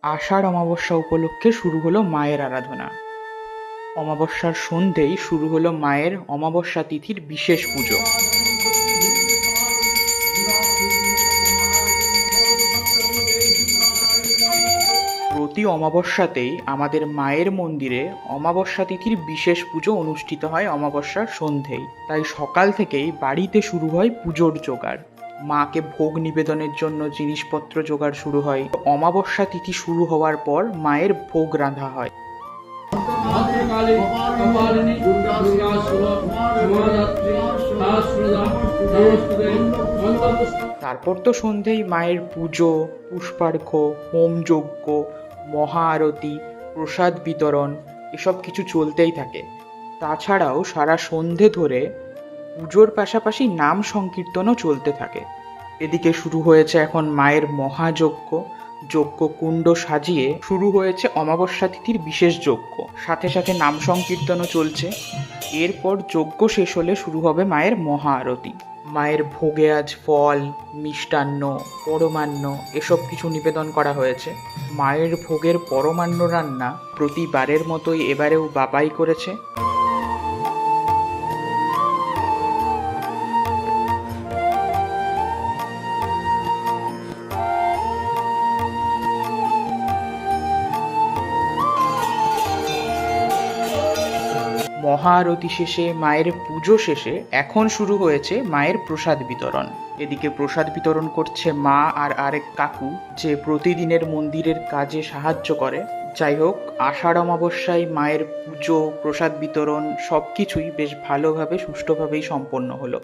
আষাঢ় অমাবস্যা উপলক্ষে শুরু হলো মায়ের আরাধনা। অমাবস্যার সন্ধেই শুরু হলো মায়ের অমাবস্যা তিথির বিশেষ পুজো। প্রতি অমাবস্যাতেই আমাদের মায়ের মন্দিরে অমাবস্যা তিথির বিশেষ পুজো অনুষ্ঠিত হয় অমাবস্যার সন্ধেই। তাই সকাল থেকেই বাড়িতে শুরু হয় পুজোর জোগাড়। মাকে ভোগ নিবেদনের জন্য জিনিসপত্র জোগাড় শুরু হয়। অমাবস্যা তিথি শুরু হওয়ার পর মায়ের ভোগ রাঁধা হয়। তারপর তো সন্ধেই মায়ের পুজো, পুষ্পার্ঘ্য, হোমযজ্ঞ, মহা আরতি, প্রসাদ বিতরণ এসব কিছু চলতেই থাকে। তাছাড়াও সারা সন্ধে ধরে পুজোর পাশাপাশি নাম সংকীর্তনও চলতে থাকে। এদিকে শুরু হয়েছে এখন মায়ের মহাযজ্ঞ। যজ্ঞকুণ্ড সাজিয়ে শুরু হয়েছে অমাবস্যা তিথির বিশেষ যজ্ঞ। সাথে সাথে নাম সংকীর্তনও চলছে। এরপর যজ্ঞ শেষ হলে শুরু হবে মায়ের মহা আরতি। মায়ের ভোগে আজ ফল, মিষ্টান্ন, পরমান্ন এসব কিছু নিবেদন করা হয়েছে। মায়ের ভোগের পরমান্ন রান্না প্রতিবারের মতোই এবারেও বাবাই করেছে। মহা আরতি শেষে, মায়ের পুজো শেষে এখন শুরু হয়েছে মায়ের প্রসাদ বিতরণ। এদিকে প্রসাদ বিতরণ করছে মা আর আরেক কাকু, যে প্রতিদিনের মন্দিরের কাজে সাহায্য করে। যাই হোক, আষাঢ় অমাবস্যায় মায়ের পুজো, প্রসাদ বিতরণ সব কিছুই বেশ ভালোভাবে সুষ্ঠুভাবেই সম্পন্ন হলো।